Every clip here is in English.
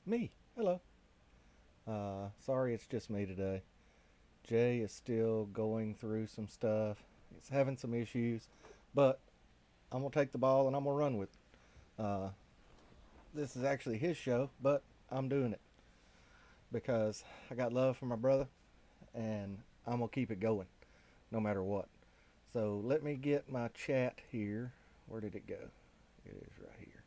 Me. Hello. Sorry it's just me today. Jay is still going through some stuff. He's having some issues, but I'm gonna take the ball and I'm gonna run with it. This is actually his show, but I'm doing it because I got love for my brother and I'm gonna keep it going no matter what. So let me get my chat here. Where did it go? It is right here.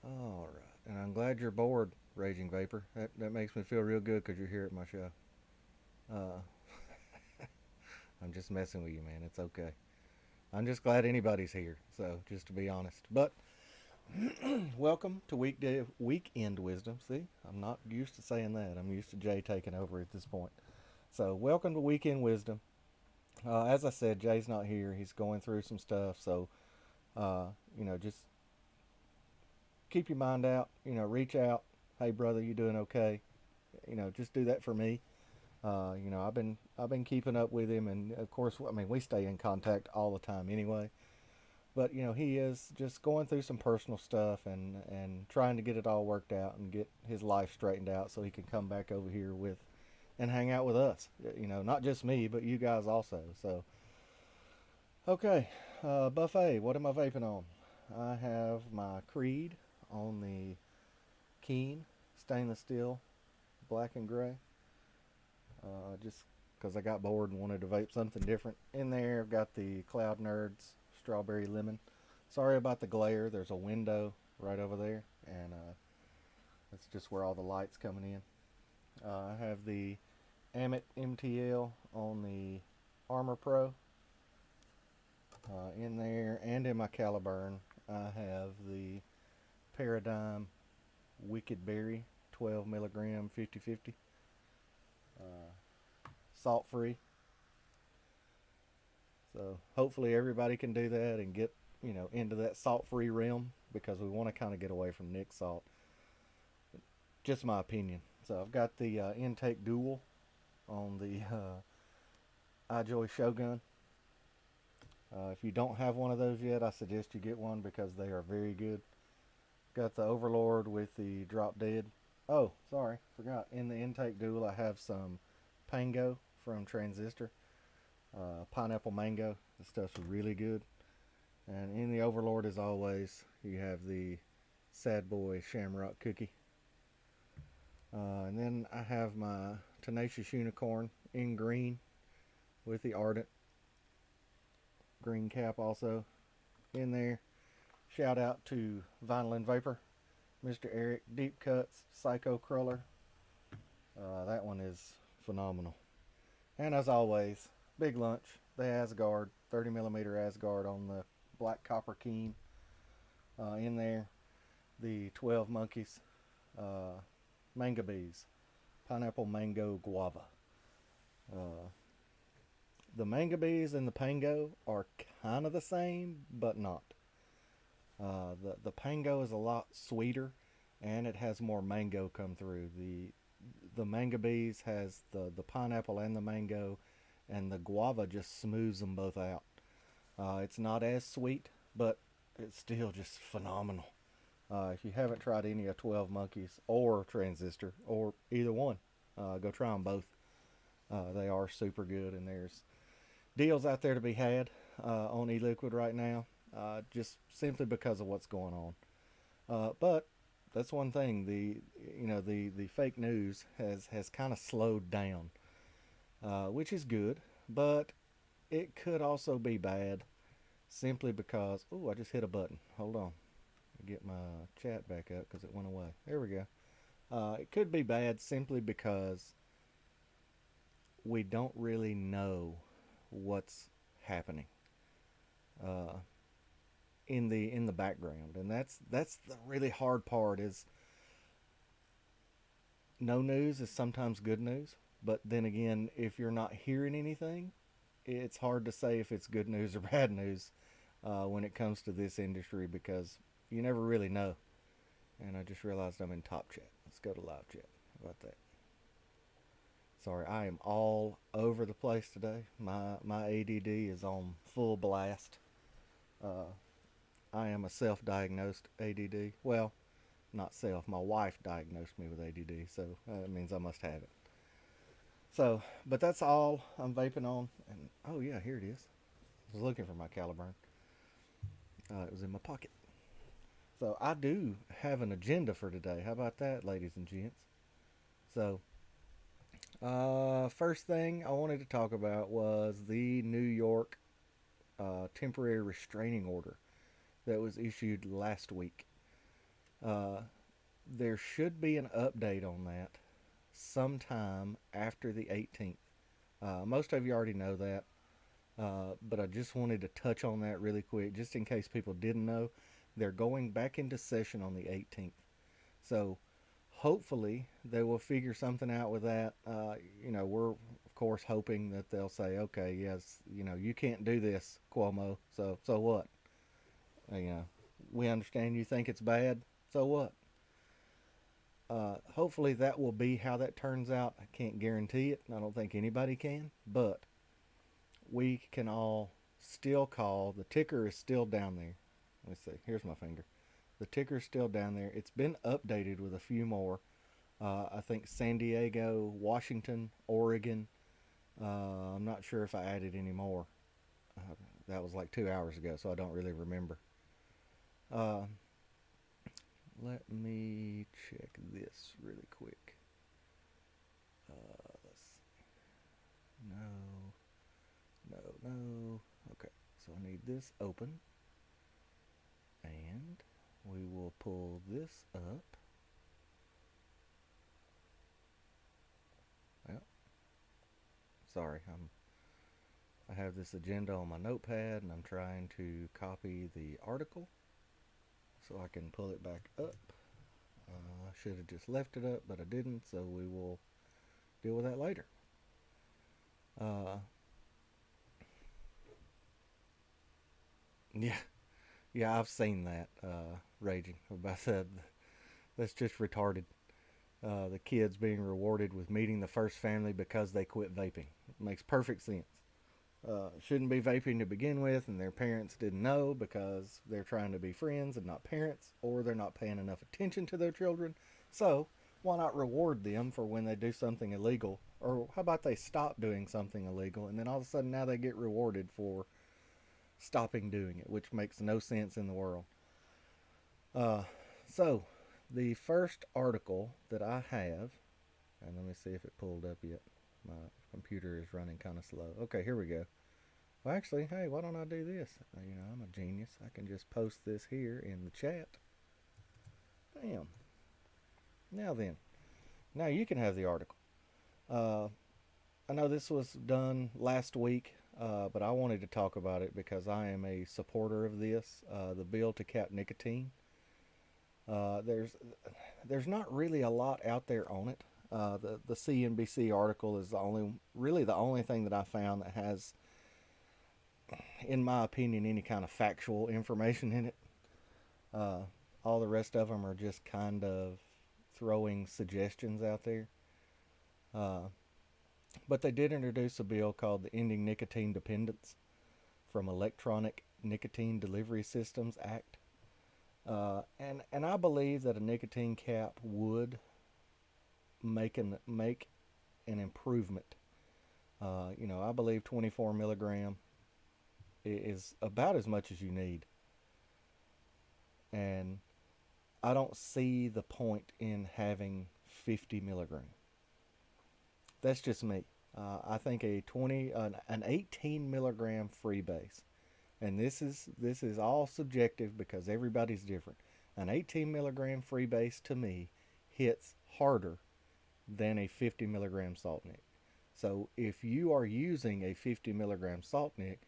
All right, and I'm glad you're bored, Raging Vapor. That makes me feel real good because you're here at my show. Uh, I'm just messing with you, man. It's okay. I'm just glad anybody's here. So just to be honest, but welcome to weekend wisdom. See, I'm not used to saying that. I'm used to Jay taking over at this point. So welcome to weekend wisdom. As I said, Jay's not here. He's going through some stuff. So uh, just keep your mind out. Reach out. Hey, brother, you doing okay? Just do that for me. I've been keeping up with him, and of course, I mean, we stay in contact all the time anyway. But he is just going through some personal stuff and trying to get it all worked out and get his life straightened out so he can come back over here with and hang out with us. Not just me, but you guys also. So, okay, buffet. What am I vaping on? I have my Creed on the Keen stainless steel, black and gray. Just because I got bored and wanted to vape something different. In there, I've got the Cloud Nerds Strawberry Lemon. Sorry about the glare. There's a window right over there, and that's just where all the light's coming in. I have the Amit MTL on the Armor Pro. In there and in my Caliburn, I have the Paradigm Wicked Berry 12 milligram 50/50. Salt free. So hopefully everybody can do that and get into that salt free realm because we want to kind of get away from Nick salt. Just my opinion. So I've got the intake dual on the iJoy Shogun. If you don't have one of those yet, I suggest you get one because they are very good. Got the Overlord with the Drop Dead. Oh, sorry, forgot. In the intake dual, I have some Pango from Transistor. Pineapple mango. This stuff's really good. And in the Overlord, as always, you have the Sad Boy Shamrock Cookie. And then I have my Tenacious Unicorn in green with the Ardent green cap also in there. Shout out to Vinyl and Vapor, Mr. Eric Deep Cuts Psycho Cruller. That one is phenomenal. And as always, Big Lunch, the Asgard, 30 millimeter Asgard on the black copper keen. In there, the 12 Monkeys, Manga Bees, Pineapple Mango Guava. The Manga Bees and the Pango are kind of the same, but not. The Pango is a lot sweeter, and it has more mango come through. The Manga Bees has the pineapple and the mango, and the guava just smooths them both out. It's not as sweet, but it's still just phenomenal. If you haven't tried any of 12 Monkeys or Transistor or either one, go try them both. They are super good, and there's deals out there to be had on e-liquid right now, just simply because of what's going on. But that's one thing. The fake news has kind of slowed down, which is good, but it could also be bad simply because. Oh, I just hit a button. Hold on. Get my chat back up because it went away. There we go. It could be bad simply because we don't really know what's happening uh, in the background, and that's the really hard part. Is no news is sometimes good news, but then again, if you're not hearing anything, it's hard to say if it's good news or bad news when it comes to this industry because you never really know. And I just realized I'm in top chat. Let's go to live chat. How about that? Sorry, I am all over the place. place today. My ADD is on full blast. Uh, I am a self-diagnosed ADD. Well, not self. My wife diagnosed me with ADD, so it means I must have it. So, but that's all I'm vaping on. And oh yeah, here it is. I was looking for my Caliburn. It was in my pocket. So I do have an agenda for today. How about that, ladies and gents? So, first thing I wanted to talk about was the New York temporary restraining order that was issued last week. Uh, there should be an update on that sometime after the 18th. Most of you already know that, but I just wanted to touch on that really quick, just in case people didn't know. They're going back into session on the 18th. So hopefully they will figure something out with that. We're of course hoping that they'll say, okay, yes, you can't do this, Cuomo. So what? You know, we understand you think it's bad. So what? Hopefully that will be how that turns out. I can't guarantee it. I don't think anybody can, but we can all still call. The ticker is still down there. Let's see. Here's my finger. The ticker is still down there. It's been updated with a few more. I think San Diego, Washington, Oregon. I'm not sure if I added any more. That was like 2 hours ago, so I don't really remember. Uh, Let me check this really quick. Let's see. No. Okay, so I need this open. And we will pull this up. Well, sorry, I have this agenda on my notepad and I'm trying to copy the article so I can pull it back up. I should have just left it up, but I didn't, so we will deal with that later. Yeah, yeah, I've seen that raging about that. That's just retarded. The kids being rewarded with meeting the first family because they quit vaping. It makes perfect sense. Shouldn't be vaping to begin with, and their parents didn't know because they're trying to be friends and not parents, or they're not paying enough attention to their children. So, why not reward them for when they do something illegal? Or how about they stop doing something illegal, and then all of a sudden now they get rewarded for stopping doing it, which makes no sense in the world. Uh, so, the first article that I have, and let me see if it pulled up yet. My computer is running kind of slow. Okay, here we go. Well, actually, hey, why don't I do this? I'm a genius. I can just post this here in the chat. Bam. Now then, now you can have the article. Uh, I know this was done last week, but I wanted to talk about it because I am a supporter of this, the bill to cap nicotine. There's not really a lot out there on it. The CNBC article is the only thing that I found that has, in my opinion, any kind of factual information in it. All the rest of them are just kind of throwing suggestions out there. But they did introduce a bill called the Ending Nicotine Dependence from Electronic Nicotine Delivery Systems Act. And I believe that a nicotine cap would make an improvement. I believe 24 milligram is about as much as you need, and I don't see the point in having 50 milligram. That's just me. I think an 18 milligram freebase, and this is all subjective because everybody's different. An 18 milligram freebase to me hits harder than a 50 milligram salt nic. So if you are using a 50 milligram salt nic,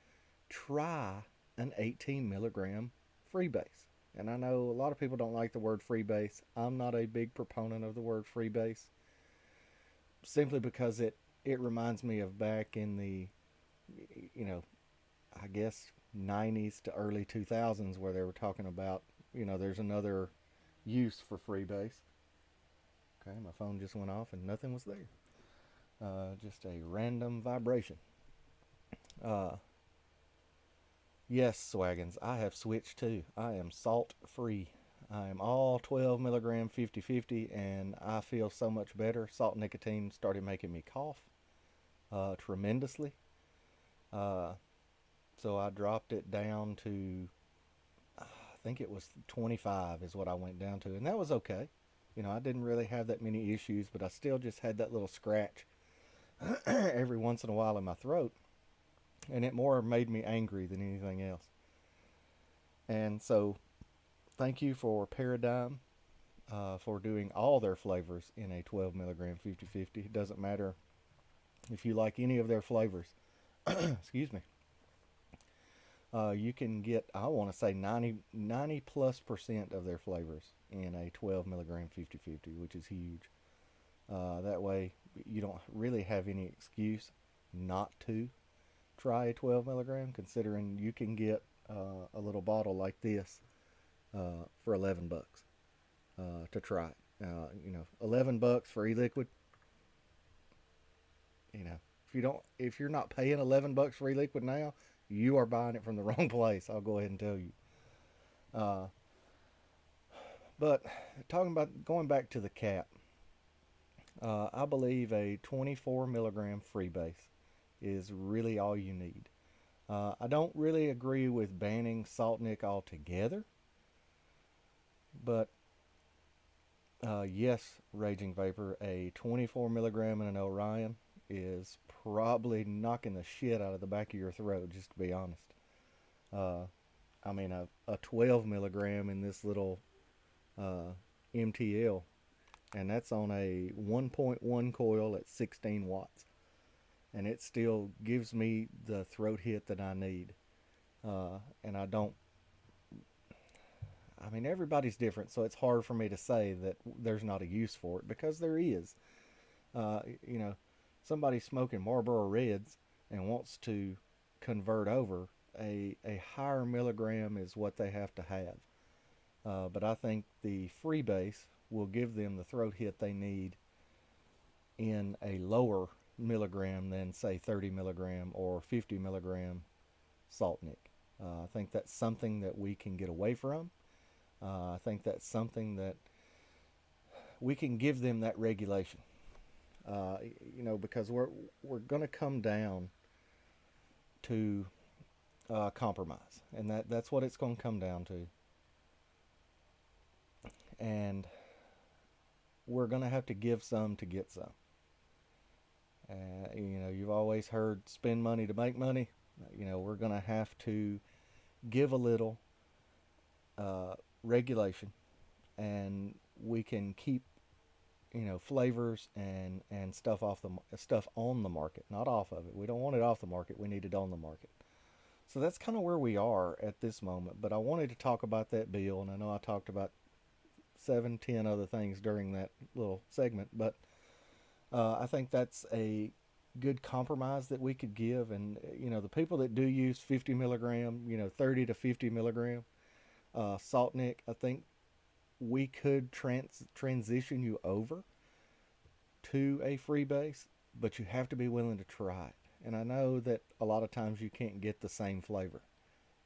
try an 18 milligram freebase. And I know a lot of people don't like the word freebase. I'm not a big proponent of the word freebase, simply because it reminds me of back in the, I guess 90s to early 2000s, where they were talking about, there's another use for freebase. Okay, my phone just went off and nothing was there. Just a random vibration. Uh, yes, Swaggins, I have switched too. I am salt free. I am all 12 milligram 50/50, and I feel so much better. Salt nicotine started making me cough tremendously. Uh, so I dropped it down to, I think it was 25 is what I went down to, and that was okay. I didn't really have that many issues, but I still just had that little scratch every once in a while in my throat, and it more made me angry than anything else. And so, thank you for Paradigm for doing all their flavors in a 12 milligram 50/50. It doesn't matter if you like any of their flavors. Excuse me. You can get, I want to say, 90 plus percent of their flavors in a 12 milligram 50/50, which is huge. That way, you don't really have any excuse not to try a 12 milligram, considering you can get a little bottle like this for 11 bucks to try. 11 bucks for e-liquid. You know, if you're not paying 11 bucks for e-liquid now, you are buying it from the wrong place. I'll go ahead and tell you. Uh, but talking about going back to the cap, I believe a 24 milligram freebase is really all you need. I don't really agree with banning Salt Nick altogether, but yes, Raging Vapor, a 24 milligram in an Orion is probably knocking the shit out of the back of your throat, just to be honest. Uh, I mean, a 12 milligram in this little uh, MTL, and that's on a 1.1 coil at 16 watts. And it still gives me the throat hit that I need. And I don't, I mean, everybody's different, so it's hard for me to say that there's not a use for it because there is. Uh, you know, Somebody smoking Marlboro Reds and wants to convert over, a higher milligram is what they have to have. But I think the freebase will give them the throat hit they need in a lower milligram than, say, 30 milligram or 50 milligram Salt Nick. I think that's something that we can get away from. I think that's something that we can give them that regulation. Uh, because we're going to come down to compromise, and that's what it's going to come down to. And we're going to have to give some to get some. You've always heard spend money to make money. We're going to have to give a little regulation, and we can keep flavors and stuff on the market, not off of it. We don't want it off the market. We need it on the market. So that's kind of where we are at this moment. But I wanted to talk about that bill, and I know I talked about 7, 10 other things during that little segment, but I think that's a good compromise that we could give. And the people that do use 50 milligram, 30 to 50 milligram Salt Nick, I think we could transition you over to a freebase, but you have to be willing to try it. And I know that a lot of times you can't get the same flavor.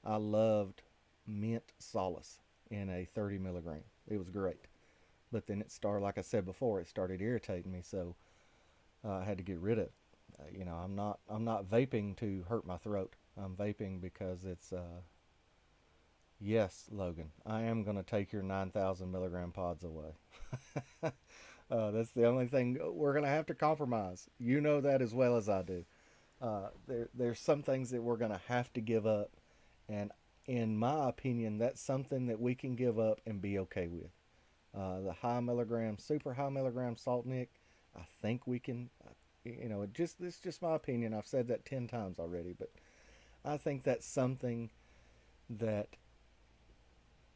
I loved mint solace in a 30 milligram. It was great. But then it started, like I said before, it started irritating me, so I had to get rid of it. I'm not vaping to hurt my throat. I'm vaping because it's yes, Logan, I am going to take your 9,000 milligram pods away. That's the only thing we're going to have to compromise. You know that as well as I do. There's some things that we're going to have to give up, and in my opinion, that's something that we can give up and be okay with. The high milligram, super high milligram Salt Nick, I think we can. It's just my opinion. I've said that 10 times already, but I think that's something that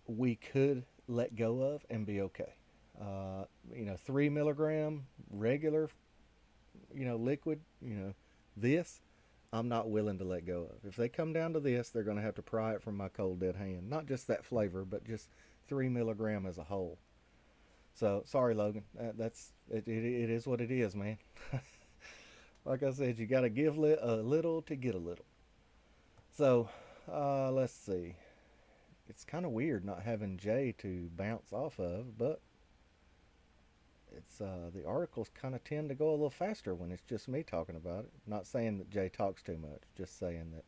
we could let go of and be okay. 3 milligram regular, liquid, this, I'm not willing to let go of. If they come down to this, they're going to have to pry it from my cold dead hand. Not just that flavor, but just 3 milligram as a whole. So sorry, Logan. That's it. It is what it is, man. Like I said, you got to give a little to get a little. So, let's see. It's kind of weird not having Jay to bounce off of, but it's the articles kind of tend to go a little faster when it's just me talking about it. Not saying that Jay talks too much, just saying that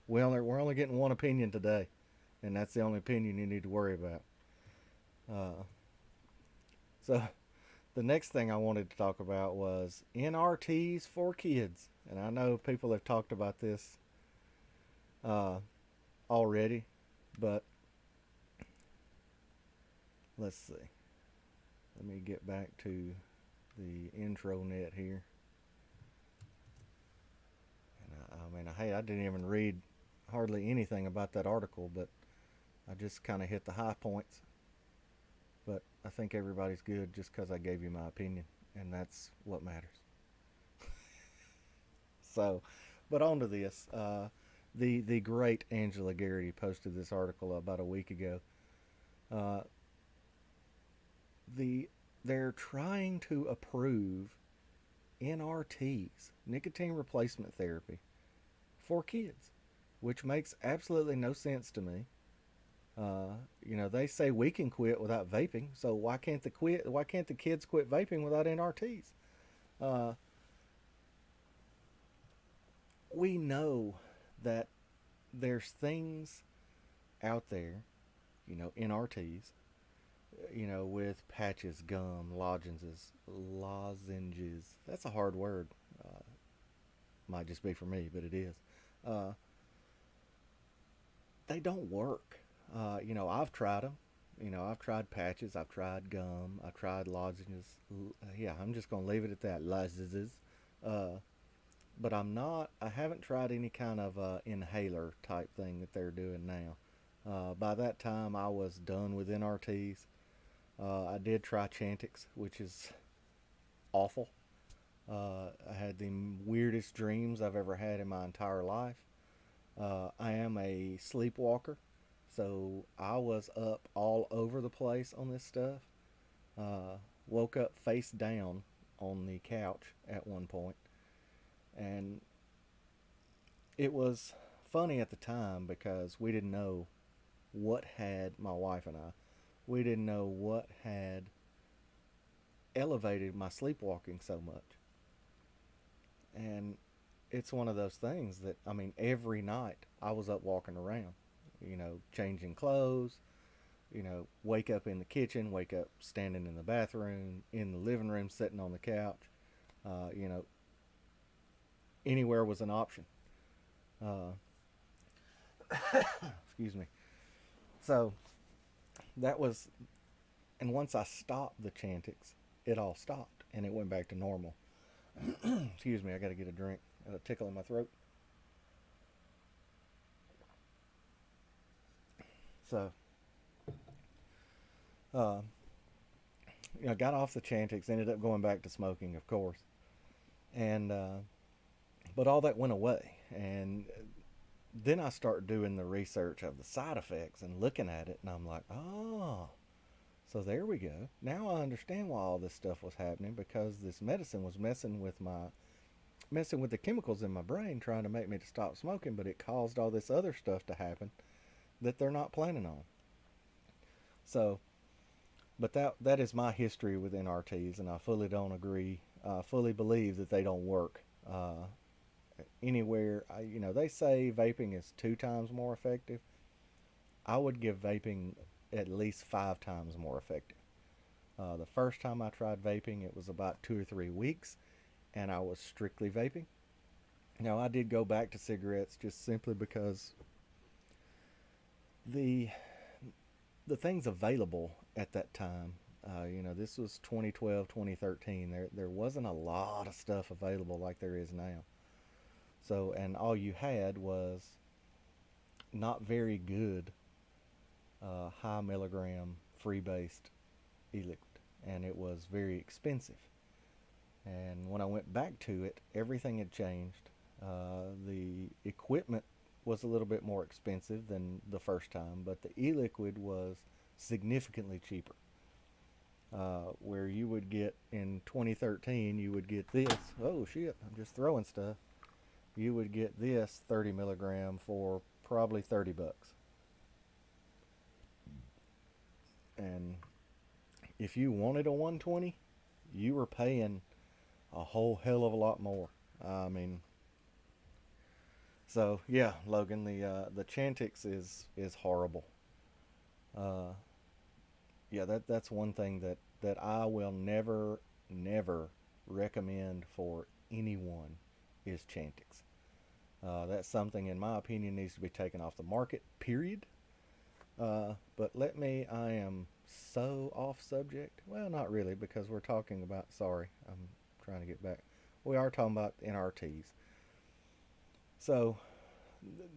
we're only getting one opinion today, and that's the only opinion you need to worry about. Uh, so the next thing I wanted to talk about was NRTs for kids, and I know people have talked about this uh, already, but let's see. Let me get back to the intro net here. And I mean, hey, I didn't even read hardly anything about that article, but I just kind of hit the high points. But I think everybody's good just because I gave you my opinion, and that's what matters. So, but on to this. The great Angela Garrity posted this article about a week ago. Uh, the they're trying to approve NRTs, nicotine replacement therapy, for kids, which makes absolutely no sense to me. They say we can quit without vaping, so why can't the quit? Why can't the kids quit vaping without NRTs? Uh, we know that there's things out there, NRTs, with patches, gum, lozenges. That's a hard word. Uh, Might just be for me, but it is. Uh, they don't work. I've tried them. I've tried patches. I've tried gum. I've tried lozenges. Yeah, I'm just gonna leave it at that. Lozenges. Uh, but I haven't tried any kind of inhaler type thing that they're doing now. By that time, I was done with NRTs. I did try Chantix, which is awful. I had the weirdest dreams I've ever had in my entire life. I am a sleepwalker, so I was up all over the place on this stuff. Woke up face down on the couch at one point, and it was funny at the time because we didn't know what had my wife and I. We didn't know what had elevated my sleepwalking so much. And it's one of those things that, I mean, every night I was up walking around, changing clothes, wake up in the kitchen, wake up standing in the bathroom, in the living room, sitting on the couch. Uh, you know, Anywhere was an option. Uh, Excuse me. So that was, and once I stopped the Chantix, it all stopped and it went back to normal. Excuse me, I got to get a drink. Got a tickle in my throat. So, uh, got off the Chantix, ended up going back to smoking, of course, and but all that went away, and then I start doing the research of the side effects and looking at it, and I'm like, oh, so there we go. Now I understand why all this stuff was happening because this medicine was messing with the chemicals in my brain, trying to make me to stop smoking, but it caused all this other stuff to happen that they're not planning on. So, but that is my history with NRTs, and I fully don't agree. I fully believe that they don't work. Anywhere, they say vaping is 2 times more effective. I would give vaping at least 5 times more effective. The first time I tried vaping, it was about 2 or 3 weeks, and I was strictly vaping. Now, I did go back to cigarettes just simply because the the things available at that time, this was 2012, 2013. There wasn't a lot of stuff available like there is now. So, and all you had was not very good high milligram free based e-liquid, and it was very expensive. And when I went back to it, everything had changed. The equipment was a little bit more expensive than the first time, but the e-liquid was significantly cheaper. Where you would get in 2013, you would get this. Oh shit! I'm just throwing stuff. you would get this 30 milligram for probably $30. And if you wanted a 120, you were paying a whole hell of a lot more. I mean, so yeah, Logan, the Chantix is horrible. Uh, yeah, that's one thing that I will never recommend for anyone is Chantix. That's something, in my opinion, needs to be taken off the market. Period. But I am so off subject. Well, not really, because we're talking about. Sorry, I'm trying to get back. We are talking about NRTs. So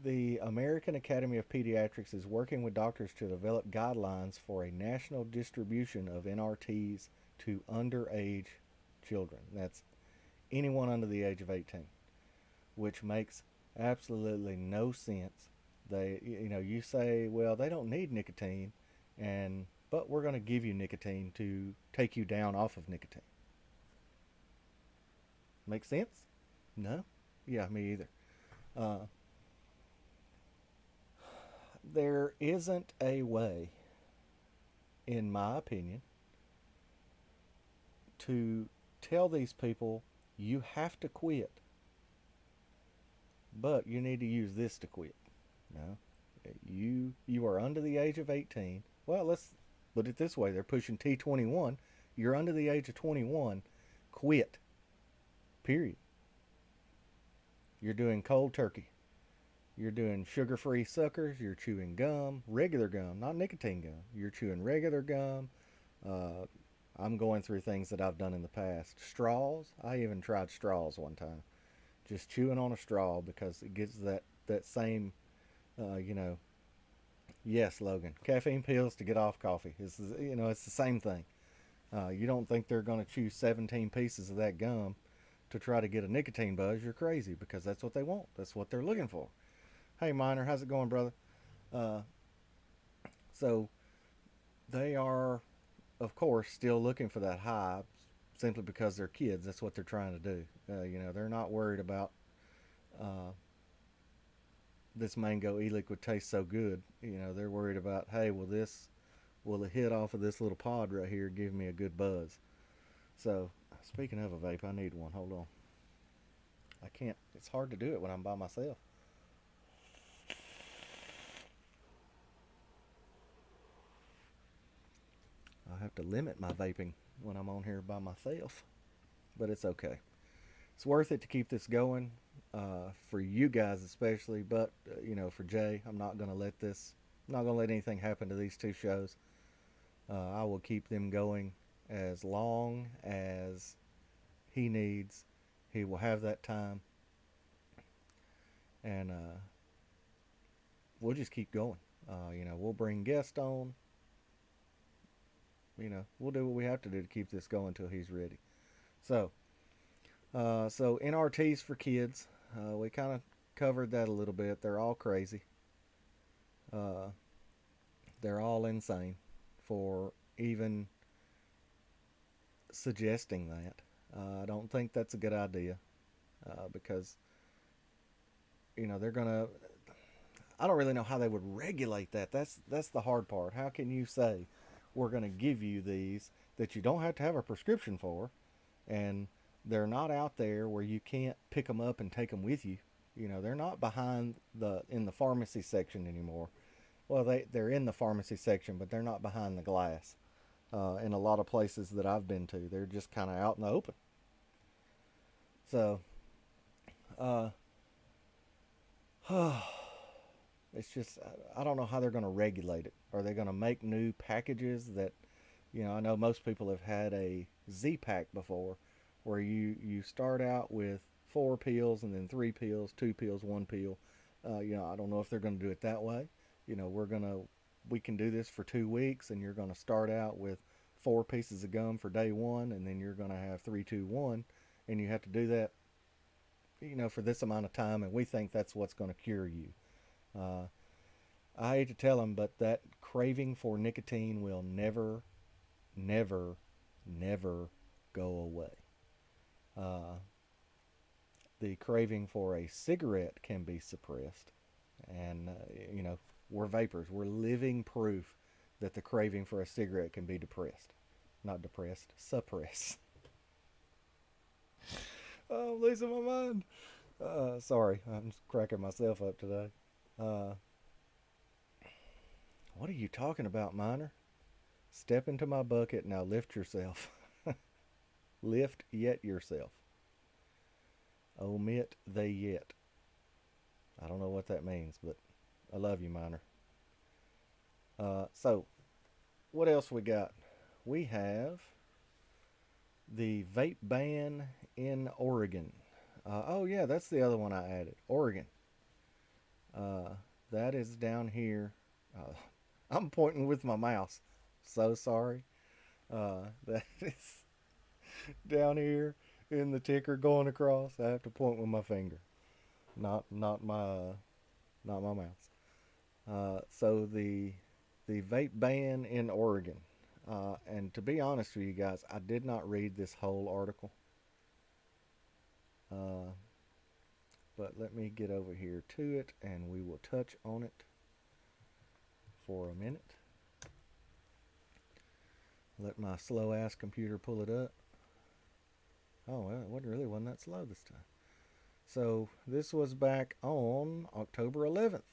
the American Academy of Pediatrics is working with doctors to develop guidelines for a national distribution of NRTs to underage children. That's anyone under the age of 18, which makes absolutely no sense. You say, well, they don't need nicotine, but we're going to give you nicotine to take you down off of nicotine. Make sense? No? Yeah, me either. Uh, there isn't a way, in my opinion, to tell these people you have to quit, but you need to use this to quit. No, you are under the age of 18. Well, let's put it this way: they're pushing T21. You're under the age of 21. Quit. Period. You're doing cold turkey. You're doing sugar-free suckers. You're chewing gum, regular gum, not nicotine gum. You're chewing regular gum. Uh, I'm going through things that I've done in the past. Straws. I even tried straws one time. Just chewing on a straw because it gives that same, you know. Yes, Logan. Caffeine pills to get off coffee. It's the same thing. You don't think they're going to chew 17 pieces of that gum to try to get a nicotine buzz? You're crazy, because that's what they want. That's what they're looking for. Hey, Miner, how's it going, brother? Uh, so they are, of course, still looking for that high, simply because they're kids. That's what they're trying to do. They're not worried about uh, this mango e-liquid tastes so good. They're worried about, hey, will the hit off of this little pod right here give me a good buzz? So, speaking of a vape, I need one. Hold on. I can't. It's hard to do it when I'm by myself. I have to limit my vaping when I'm on here by myself, but it's okay. It's worth it to keep this going, for you guys especially. But for Jay, I'm not gonna let this. I'm not gonna let anything happen to these two shows. I will keep them going as long as he needs. He will have that time, and we'll just keep going. We'll bring guests on. We'll do what we have to do to keep this going until he's ready. So NRTs for kids, we kind of covered that a little bit. They're all crazy. Uh, they're all insane for even suggesting that. I don't think that's a good idea, because they're gonna. I don't really know how they would regulate that. That's the hard part. How can you say we're going to give you these that you don't have to have a prescription for, and they're not out there where you can't pick them up and take them with you? They're not behind in the pharmacy section anymore. Well, they're in the pharmacy section, but they're not behind the glass. In a lot of places that I've been to, they're just kind of out in the open. So, uh, it's just, I don't know how they're going to regulate it. Are they going to make new packages that, I know most people have had a Z pack before, where you start out with 4 pills and then 3 pills, 2 pills, 1 pill. I don't know if they're going to do it that way. We can do this for 2 weeks, and you're going to start out with 4 pieces of gum for day one, and then you're going to have 3, 2, 1, and you have to do that, for this amount of time, and we think that's what's going to cure you. Uh, I hate to tell them, but that craving for nicotine will never, never, never go away. Uh, the craving for a cigarette can be suppressed. And, you know, we're vapors. We're living proof that the craving for a cigarette can be depressed. Not depressed, suppressed. Oh, I'm losing my mind. Sorry, I'm just cracking myself up today. Uh, what are you talking about, Miner? Step into my bucket, now lift yourself. Lift yet yourself. Omit the yet. I don't know what that means, but I love you, Miner. So, what else we got? We have the vape ban in Oregon. Oh, yeah, that's the other one I added. Oregon. Uh, that is down here. Uh, I'm pointing with my mouse. So sorry. That is down here in the ticker going across. I have to point with my finger, not my mouse. So the vape ban in Oregon. And to be honest with you guys, I did not read this whole article. Uh, but let me get over here to it and we will touch on it for a minute. Let my slow ass computer pull it up. Oh, well, it wasn't that slow this time. So this was back on October 11th,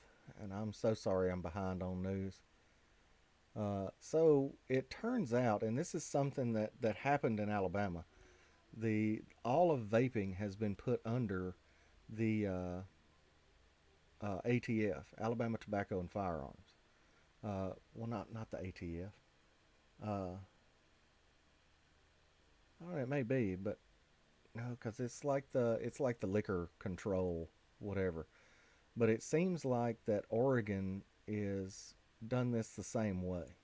and I'm so sorry I'm behind on news. So it turns out, and this is something that happened in Alabama. The all of vaping has been put under the ATF, Alabama Tobacco and Firearms. Well, not the ATF. Uh, I don't know, it may be, but no, because it's like the liquor control, whatever. But it seems like that Oregon is done this the same way.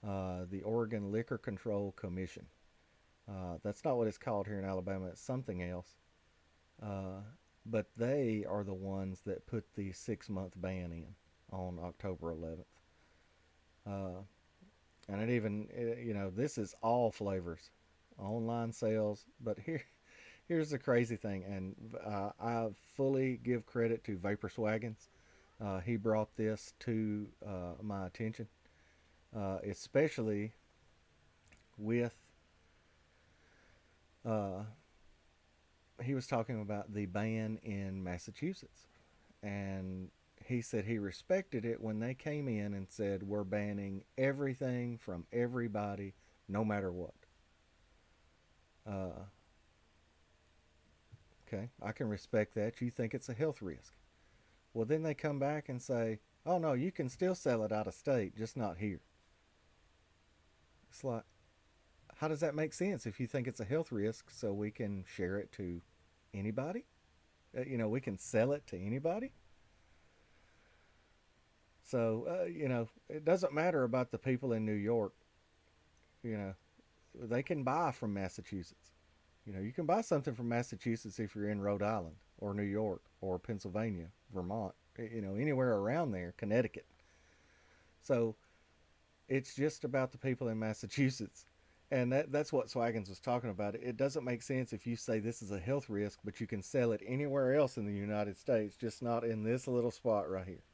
The Oregon Liquor Control Commission. That's not what it's called here in Alabama. It's something else. Uh, but they are the ones that put the 6 month ban in on October 11th. Uh, and this is all flavors, online sales. But here's the crazy thing, and I fully give credit to Vapor Swaggins. He brought this to my attention, especially with uh, he was talking about the ban in Massachusetts, and he said he respected it when they came in and said we're banning everything from everybody, no matter what. Uh, okay, I can respect that. You think it's a health risk. Well, then they come back and say, oh no, you can still sell it out of state, just not here. It's like, how does that make sense if you think it's a health risk so we can share it to anybody? We can sell it to anybody. So, it doesn't matter about the people in New York. You know, they can buy from Massachusetts. You can buy something from Massachusetts if you're in Rhode Island or New York or Pennsylvania, Vermont, anywhere around there, Connecticut. So it's just about the people in Massachusetts. And that's what Swaggins was talking about. It doesn't make sense if you say this is a health risk, but you can sell it anywhere else in the United States, just not in this little spot right here.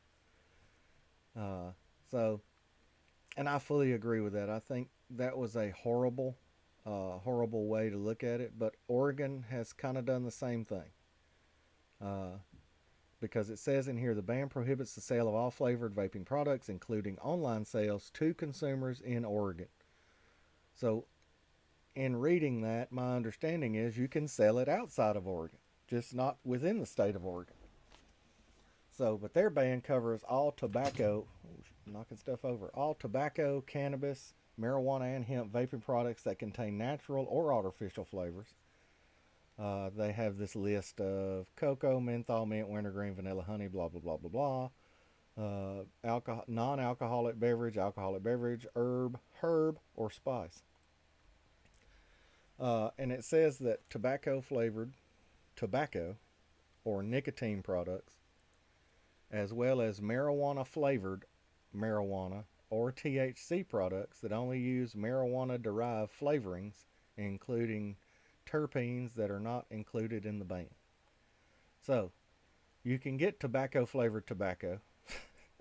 Uh, so, and I fully agree with that. I think that was a horrible way to look at it. But Oregon has kind of done the same thing. Uh, because it says in here the ban prohibits the sale of all flavored vaping products, including online sales to consumers in Oregon. So, in reading that, my understanding is you can sell it outside of Oregon, just not within the state of Oregon. So, but their ban covers all tobacco, knocking stuff over, all tobacco, cannabis, marijuana, and hemp vaping products that contain natural or artificial flavors. They have this list of cocoa, menthol, mint, wintergreen, vanilla, honey, blah, blah, blah, blah, blah. Non-alcoholic beverage, alcoholic beverage, herb, or spice. And it says that tobacco-flavored tobacco or nicotine products, as well as marijuana-flavored marijuana or THC products that only use marijuana-derived flavorings, including terpenes that are not included in the ban. So you can get tobacco flavored tobacco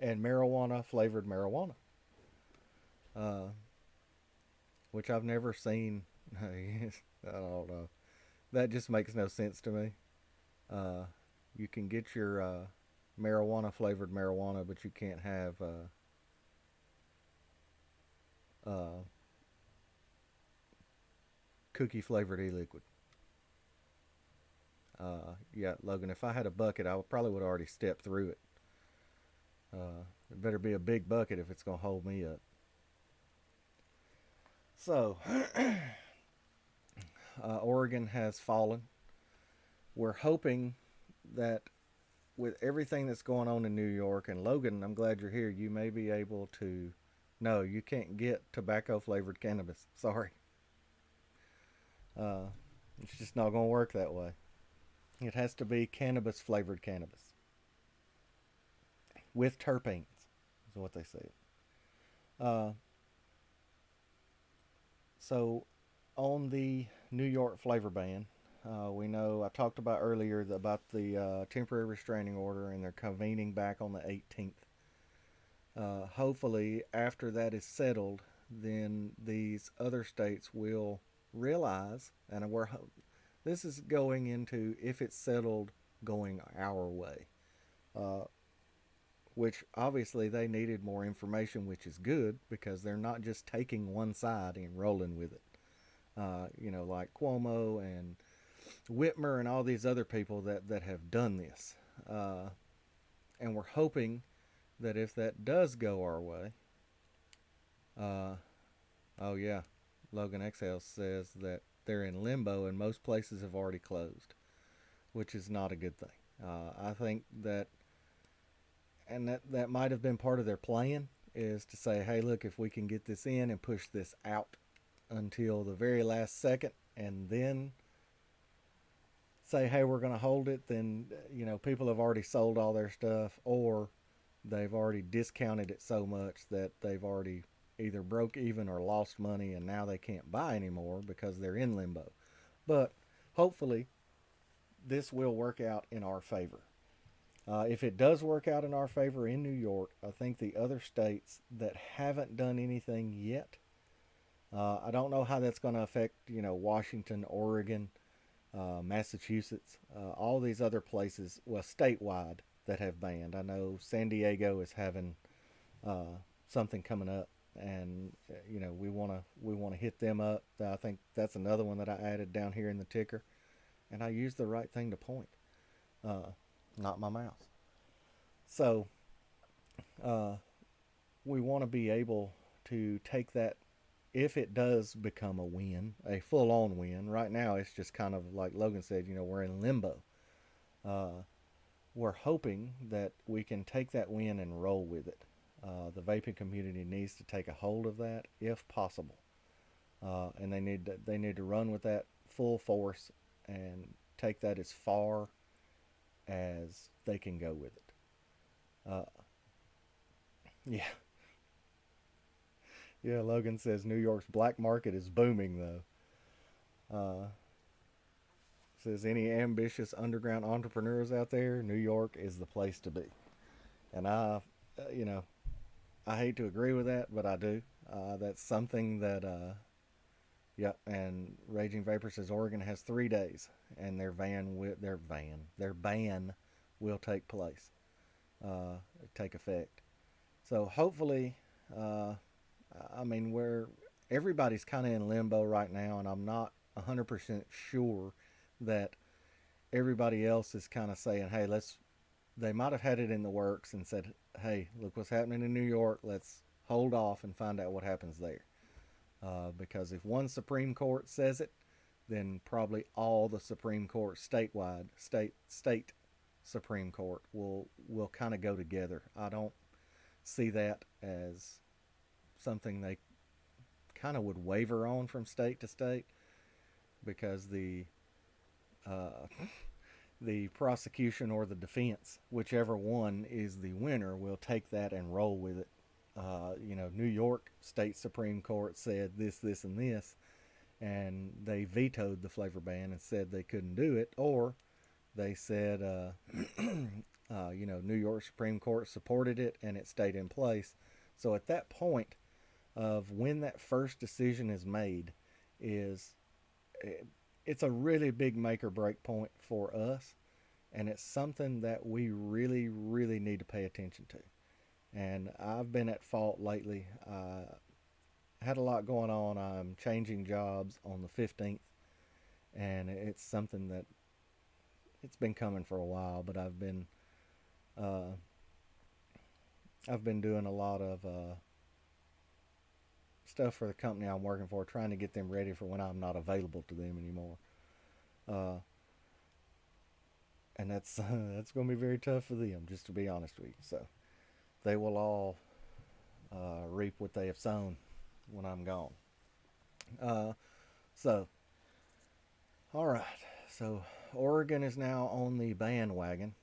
and marijuana flavored marijuana, uh, which I've never seen. I don't know. That just makes no sense to me. Uh, you can get your marijuana flavored marijuana, but you can't have uh, cookie flavored e-liquid. Yeah, Logan, if I had a bucket, I probably would already step through it. It better be a big bucket if it's going to hold me up. So, Oregon has fallen. We're hoping that with everything that's going on in New York, and Logan, I'm glad you're here, you may be able to. No, you can't get tobacco flavored cannabis. Sorry. Uh, it's just not going to work that way. It has to be cannabis flavored cannabis with terpenes, is what they say. Uh, so, on the New York flavor ban, we know I talked about earlier about the temporary restraining order, and they're convening back on the 18th. Hopefully, after that is settled, then these other states will realize, and this is going into if it's settled going our way, uh, which obviously they needed more information, which is good because they're not just taking one side and rolling with it. Like Cuomo and Whitmer and all these other people that have done this. And we're hoping that if that does go our way, uh, oh yeah, Logan Exhale says that they're in limbo and most places have already closed, which is not a good thing. I think that, and that might have been part of their plan, is to say, hey, look, if we can get this in and push this out until the very last second, and then say, hey, we're going to hold it, then people have already sold all their stuff, or they've already discounted it so much that they've already either broke even or lost money, and now they can't buy anymore because they're in limbo. But hopefully, this will work out in our favor. If it does work out in our favor in New York, I think the other states that haven't done anything yet, I don't know how that's going to affect, Washington, Oregon, Massachusetts, all these other places, well, statewide that have banned. I know San Diego is having something coming up, and we want to hit them up. I think that's another one that I added down here in the ticker, and I used the right thing to point, not my mouse. So uh, we want to be able to take that if it does become a win, a full on win. Right now, it's just kind of like Logan said, we're in limbo. Uh, we're hoping that we can take that win and roll with it. The vaping community needs to take a hold of that if possible, and they need to run with that full force and take that as far as they can go with it. Uh, yeah, yeah. Logan says New York's black market is booming though. Uh, says any ambitious underground entrepreneurs out there, New York is the place to be. And you know, I hate to agree with that, but I do. That's something that, yeah. And Raging Vapor says Oregon has 3 days, and their ban will take place, take effect. So hopefully, uh, I mean, where everybody's kind of in limbo right now, and I'm not 100% sure that everybody else is kind of saying, hey, let's. They might have had it in the works and said, hey, look what's happening in New York. Let's hold off and find out what happens there. Because if one Supreme Court says it, then probably all the Supreme Court statewide, state Supreme Court will kind of go together. I don't see that as something they kind of would waver on from state to state because uh, the prosecution or the defense, whichever one is the winner, will take that and roll with it. New York State Supreme Court said this, this, and this, and they vetoed the flavor ban and said they couldn't do it, or They said, New York Supreme Court supported it and it stayed in place. So at that point of when that first decision is made, is it's a really big make or break point for us, and it's something that we really, really need to pay attention to. And I've been at fault lately. Had a lot going on. I'm changing jobs on the 15th, and it's something that it's been coming for a while. But uh, I've been doing a lot of stuff for the company I'm working for, trying to get them ready for when I'm not available to them anymore. Uh, and that's going to be very tough for them, just to be honest with you. So they will all reap what they have sown when I'm gone. Uh, so, all right. So Oregon is now on the bandwagon.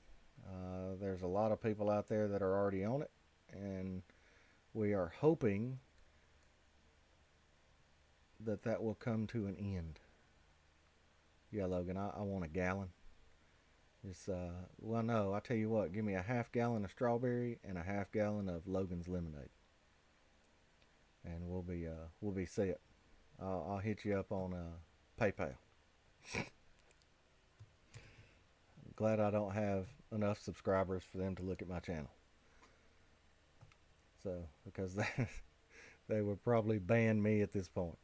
There's a lot of people out there that are already on it, and we are hoping that that will come to an end. Yeah, Logan, I want a gallon. It's well, no, I tell you what, give me a half gallon of strawberry and a half gallon of Logan's lemonade, and we'll be set. I'll hit you up on PayPal. Glad I don't have enough subscribers for them to look at my channel. So because they would probably ban me at this point.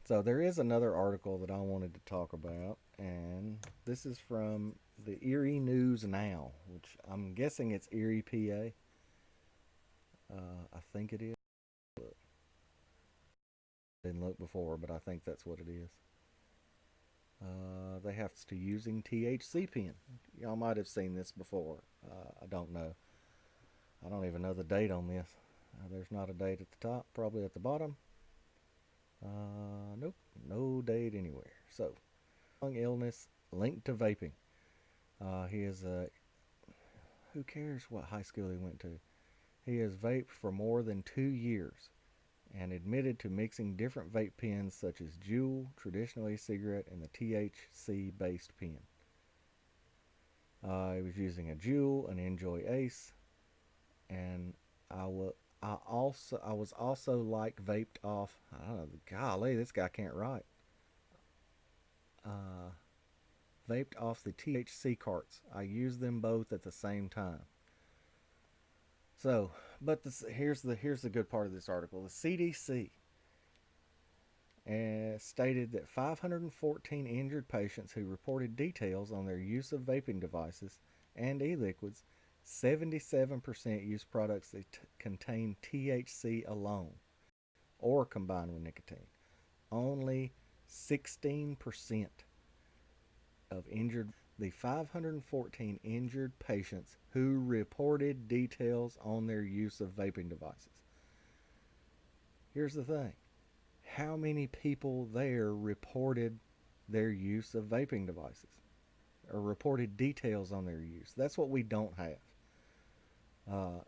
So there is another article that I wanted to talk about, and this is from the Erie News Now, which I'm guessing it's Erie, PA. I think it is. Didn't look before, but I think that's what it is. They have to using THC pen. Y'all might have seen this before. I don't know. I don't even know the date on this. There's not a date at the top, probably at the bottom. Nope, no date anywhere. So, lung illness linked to vaping. He is who cares what high school he went to? He has vaped for more than 2 years and admitted to mixing different vape pens such as Juul, traditional e-cigarette, and the THC-based pen. He was using a Juul, an Enjoy Ace, and I was also like vaped off. I don't know. Golly, this guy can't write. Uh, Vaped off the THC carts. I used them both at the same time. So, but here's the good part of this article. The CDC stated that 514 injured patients who reported details on their use of vaping devices and e-liquids, 77% use products that contain THC alone or combined with nicotine. Only 16% of injured the 514 injured patients who reported details on their use of vaping devices. Here's the thing. How many people there reported their use of vaping devices or reported details on their use? That's what we don't have. I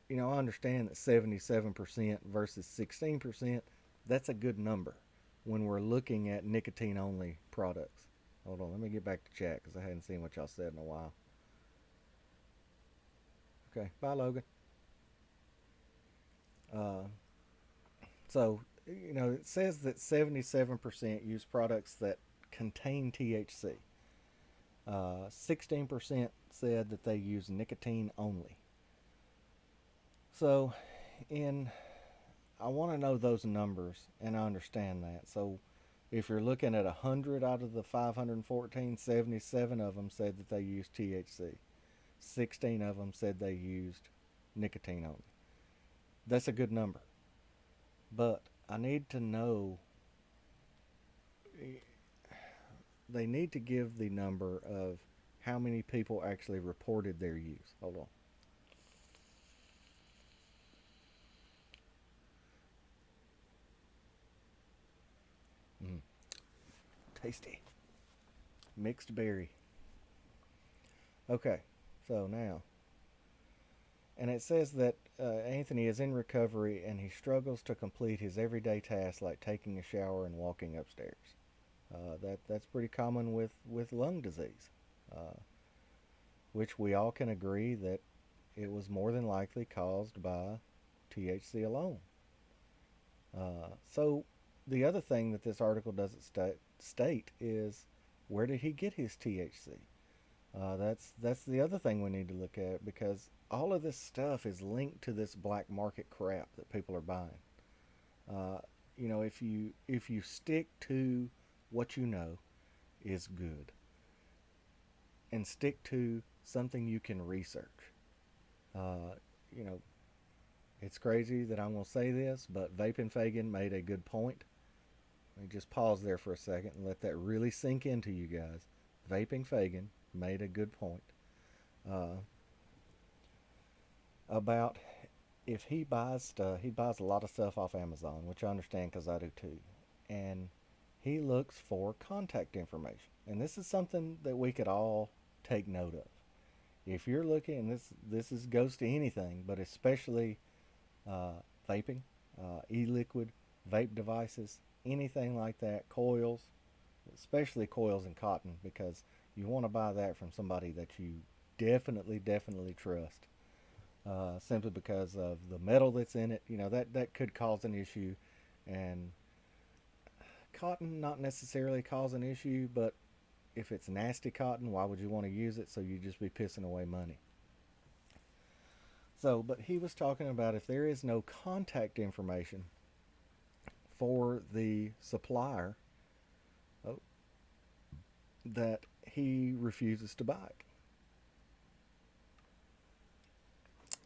understand that 77% versus 16%, that's a good number when we're looking at nicotine only products. Hold on, let me get back to chat because I hadn't seen what y'all said in a while. Okay, bye, Logan. Uh, so, it says that 77% use products that contain THC. 16% said that they use nicotine only. So, I want to know those numbers, and I understand that. So, if you're looking at 100 out of the 514, 77 of them said that they used THC. 16 of them said they used nicotine only. That's a good number. But I need to know, they need to give the number of how many people actually reported their use. Hold on. Mm, tasty. Mixed berry. Okay, so now, and it says that Anthony is in recovery and he struggles to complete his everyday tasks like taking a shower and walking upstairs. That's pretty common with lung disease, uh, which we all can agree that it was more than likely caused by THC alone. So the other thing that this article doesn't state is, where did he get his THC? That's the other thing we need to look at, because all of this stuff is linked to this black market crap that people are buying. Uh, if you stick to what you know is good, and stick to something you can research. Uh, you know, it's crazy that I'm going to say this, but Vaping Fagan made a good point. Let me just pause there for a second and let that really sink into you guys. Vaping Fagan made a good point uh, about, if he buys stuff, he buys a lot of stuff off Amazon, which I understand because I do too. And he looks for contact information. And this is something that we could all take note of. If you're looking, and this is goes to anything, but especially uh, vaping, e-liquid, vape devices, anything like that, coils, especially coils and cotton, because you want to buy that from somebody that you definitely trust. Simply because of the metal that's in it, that could cause an issue, and cotton not necessarily cause an issue, but if it's nasty cotton, why would you want to use it? So you just be pissing away money. So, but he was talking about, if there is no contact information for the supplier, oh, that he refuses to buy it.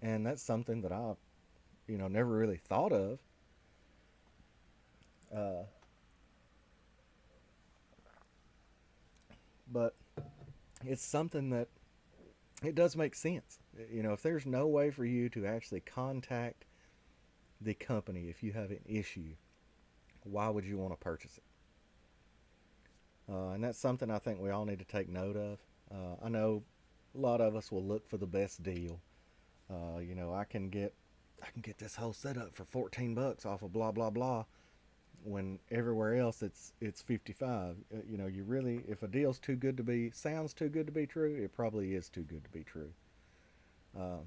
And that's something that I, never really thought of. Uh, but it's something that, it does make sense. If there's no way for you to actually contact the company if you have an issue, why would you want to purchase it? And that's something I think we all need to take note of. I know a lot of us will look for the best deal. I can get this whole setup for $14 off of blah blah blah, when everywhere else it's 55. You really, if a deal's too good to be, sounds too good to be true, it probably is too good to be true. Uh,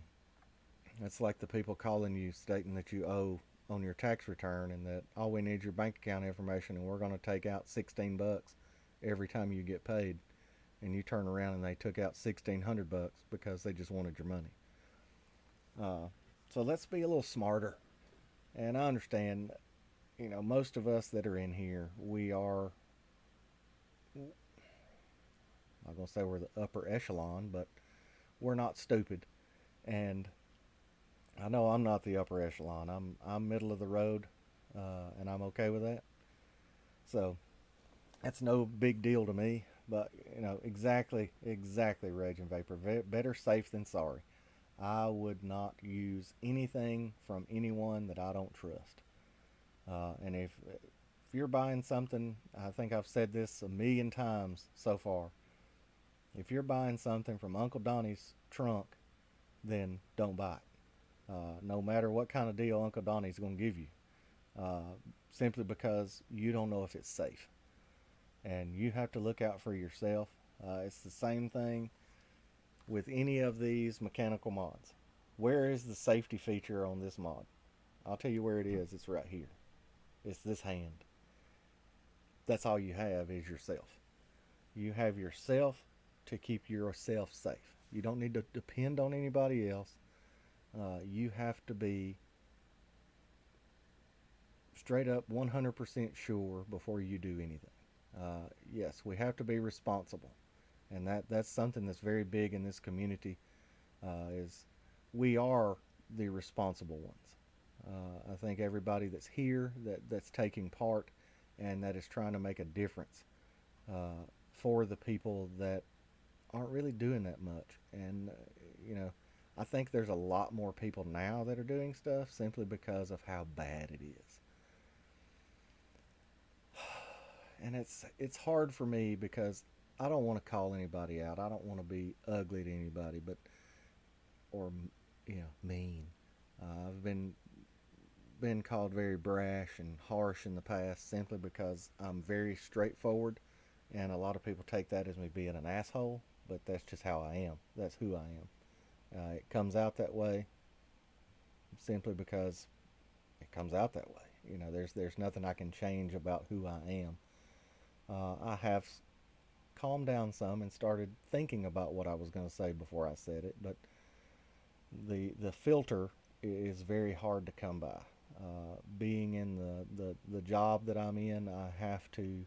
it's like the people calling you stating that you owe on your tax return, and that all we need is your bank account information, and we're going to take out $16 every time you get paid, and you turn around and they took out $1,600 because they just wanted your money. Uh, so let's be a little smarter. And I understand, most of us that are in here, we are, I'm not going to say we're the upper echelon, but we're not stupid. And I know I'm not the upper echelon. I'm middle of the road, and I'm okay with that. So that's no big deal to me. But exactly, Raging Vapor. Better safe than sorry. I would not use anything from anyone that I don't trust. And if you're buying something, I think I've said this a million times so far. If you're buying something from Uncle Donnie's trunk, then don't buy it. No matter what kind of deal Uncle Donnie's going to give you, uh, simply because you don't know if it's safe, and you have to look out for yourself. It's the same thing with any of these mechanical mods. Where is the safety feature on this mod? I'll tell you where it is. It's right here. It's this hand. That's all you have is yourself. You have yourself to keep yourself safe. You don't need to depend on anybody else. You have to be straight up 100% sure before you do anything. Yes, we have to be responsible, and that's something that's very big in this community. Is we are the responsible ones. I think everybody that's here, that's taking part, and that is trying to make a difference for the people that aren't really doing that much. And you know, I think there's a lot more people now that are doing stuff simply because of how bad it is. And it's hard for me because I don't want to call anybody out. I don't want to be ugly to anybody, but or mean. I've been called very brash and harsh in the past simply because I'm very straightforward. And a lot of people take that as me being an asshole, but that's just how I am. That's who I am. It comes out that way simply because it comes out that way. There's nothing I can change about who I am. I have calmed down some and started thinking about what I was going to say before I said it, but the filter is very hard to come by. Being in the job that I'm in, I have to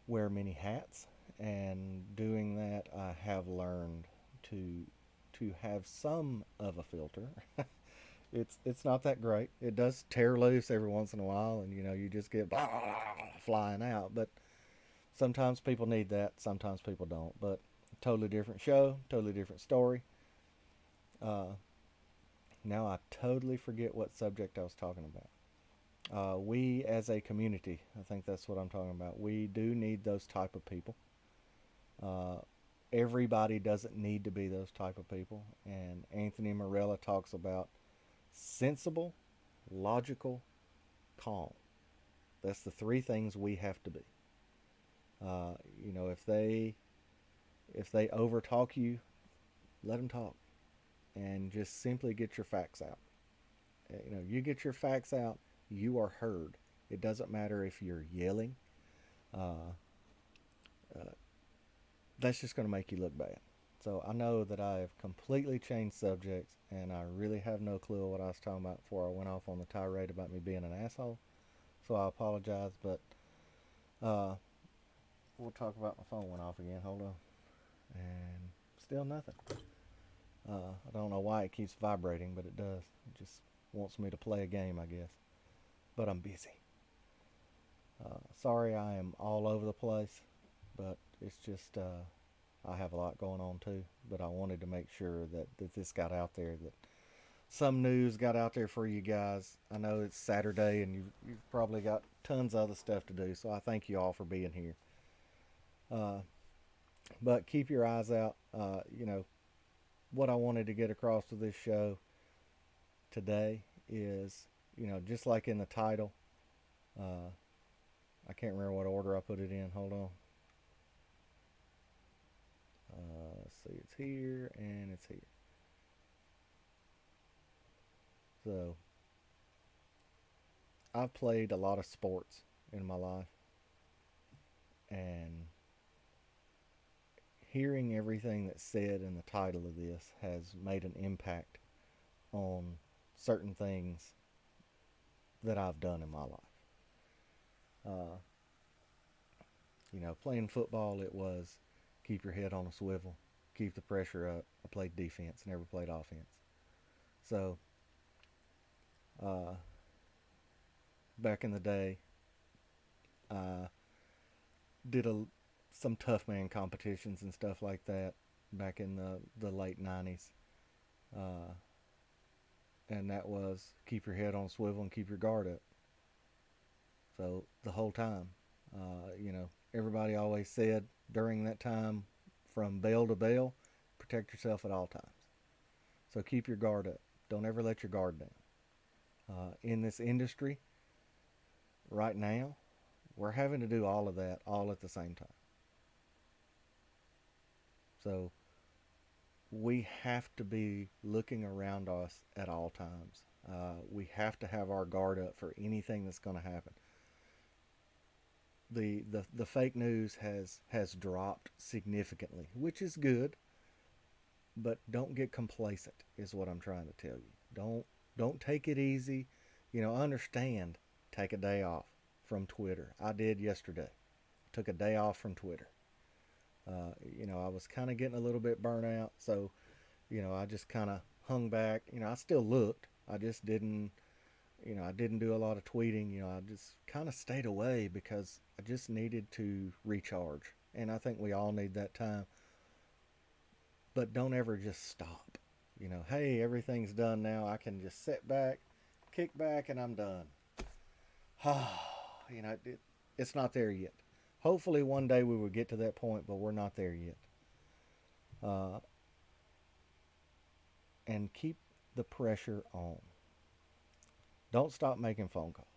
wear many hats, and doing that, I have learned to to have some of a filter. It's not that great. It does tear loose every once in a while, and you just get blah, blah, blah, flying out. But sometimes people need that. Sometimes people don't. But totally different show, totally different story. Uh, Now I totally forget what subject I was talking about. We as a community, I think that's what I'm talking about. We do need those type of people. Uh, Everybody doesn't need to be those type of people. And Anthony Morella talks about sensible, logical, calm. That's the three things we have to be. Uh, if they overtalk you, let them talk, and just simply get your facts out. You get your facts out, you are heard. It doesn't matter if you're yelling. Uh, uh, that's just going to make you look bad. So I know that I have completely changed subjects, and I really have no clue what I was talking about before I went off on the tirade about me being an asshole. So I apologize, but uh, we'll talk about my phone went off again. Hold on, and still nothing. I don't know why it keeps vibrating, but it does. It just wants me to play a game, I guess. But I'm busy. Sorry, I am all over the place, but it's just I have a lot going on too. But I wanted to make sure that this got out there, that some news got out there for you guys. I know it's Saturday and you've probably got tons of other stuff to do, so I thank you all for being here. Uh, but keep your eyes out. What I wanted to get across with this show today is, just like in the title, uh, I can't remember what order I put it in. Hold on. Let's see, it's here and it's here. So, I've played a lot of sports in my life, and hearing everything that's said in the title of this has made an impact on certain things that I've done in my life. Uh, playing football, it was keep your head on a swivel, keep the pressure up. I played defense, never played offense. So, uh, back in the day, I did some tough man competitions and stuff like that back in the late 90s. Uh, and that was keep your head on a swivel and keep your guard up. So the whole time, everybody always said during that time, from bell to bell, protect yourself at all times. So keep your guard up. Don't ever let your guard down. In this industry right now, we're having to do all of that all at the same time. So we have to be looking around us at all times. We have to have our guard up for anything that's going to happen. The fake news has dropped significantly, which is good, but don't get complacent is what I'm trying to tell you. Don't take it easy. Understand. Take a day off from Twitter. I did yesterday. Took a day off from Twitter. I was kind of getting a little bit burnt out, so I just kind of hung back. I still looked. I didn't do a lot of tweeting. I just kind of stayed away because I just needed to recharge. And I think we all need that time. But don't ever just stop. Hey, everything's done now. I can just sit back, kick back, and I'm done. It's not there yet. Hopefully one day we will get to that point, but we're not there yet. Uh, and keep the pressure on. Don't stop making phone calls.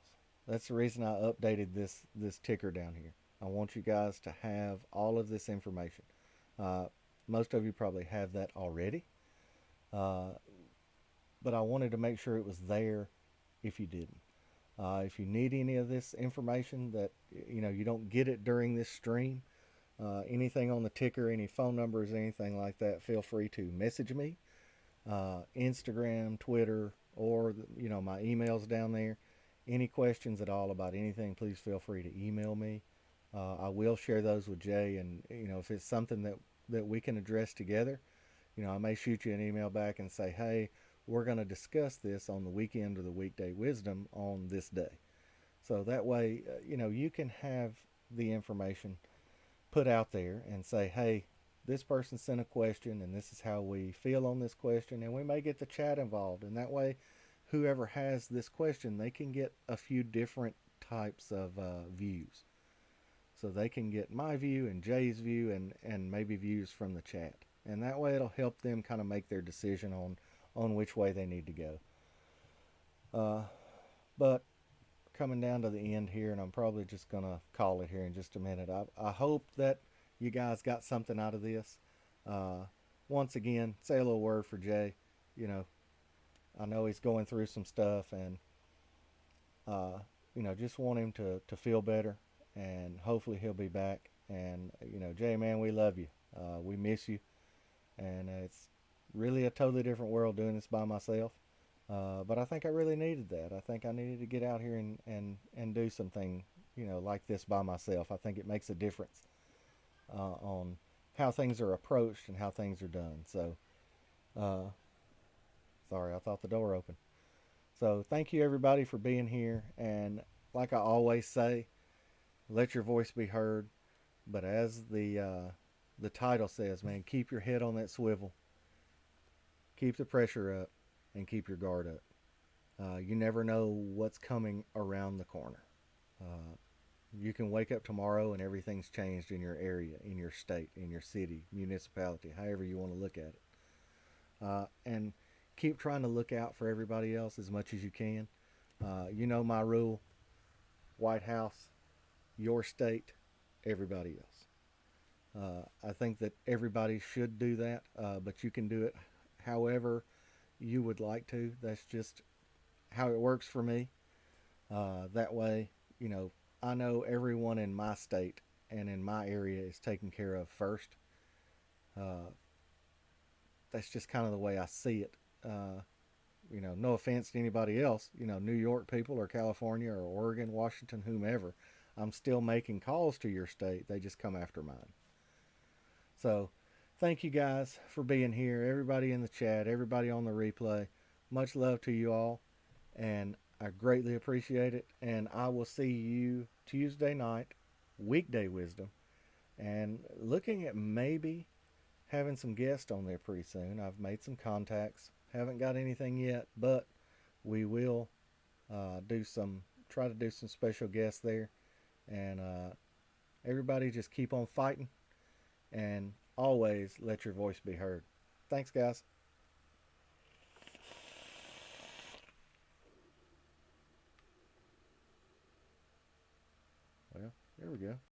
That's the reason I updated this ticker down here. I want you guys to have all of this information. Uh, Most of you probably have that already, uh, but I wanted to make sure it was there if you didn't. If you need any of this information that you don't get it during this stream, anything on the ticker, any phone numbers, anything like that, feel free to message me, Instagram, Twitter, or my emails down there. Any questions at all about anything, please feel free to email me. I will share those with Jay, and if it's something that we can address together, I may shoot you an email back and say, hey, we're going to discuss this on the weekend or the weekday wisdom on this day. So that way, you can have the information put out there and say, hey, this person sent a question and this is how we feel on this question. And we may get the chat involved. And that way, whoever has this question, they can get a few different types of views. So they can get my view and Jay's view and maybe views from the chat. And that way it'll help them kind of make their decision on which way they need to go. But coming down to the end here, and I'm probably just going to call it here in just a minute. I hope that you guys got something out of this. Once again, say a little word for Jay. I know he's going through some stuff, and just want him to feel better, and hopefully he'll be back. And Jay, man, we love you. We miss you, and it's really a totally different world doing this by myself. But I think I really needed that. I think I needed to get out here and do something, like this by myself. I think it makes a difference on how things are approached and how things are done. So, sorry, I thought the door opened. So thank you everybody for being here. And like I always say, let your voice be heard. But as the title says, man, keep your head on that swivel, keep the pressure up, and keep your guard up. You never know what's coming around the corner. You can wake up tomorrow and everything's changed in your area, in your state, in your city, municipality, however you want to look at it. And keep trying to look out for everybody else as much as you can. My rule: White House, your state, everybody else. I think that everybody should do that, but you can do it however you would like to. That's just how it works for me. That way, I know everyone in my state and in my area is taken care of first. Uh, that's just kind of the way I see it. No offense to anybody else, New York people or California or Oregon, Washington, whomever. I'm still making calls to your state. They just come after mine. So thank you guys for being here. Everybody in the chat, everybody on the replay. Much love to you all. And I greatly appreciate it. And I will see you Tuesday night, weekday wisdom. And looking at maybe having some guests on there pretty soon. I've made some contacts. Haven't got anything yet, but we will try to do some special guests there. And everybody just keep on fighting. And always let your voice be heard. Thanks, guys. Well, there we go.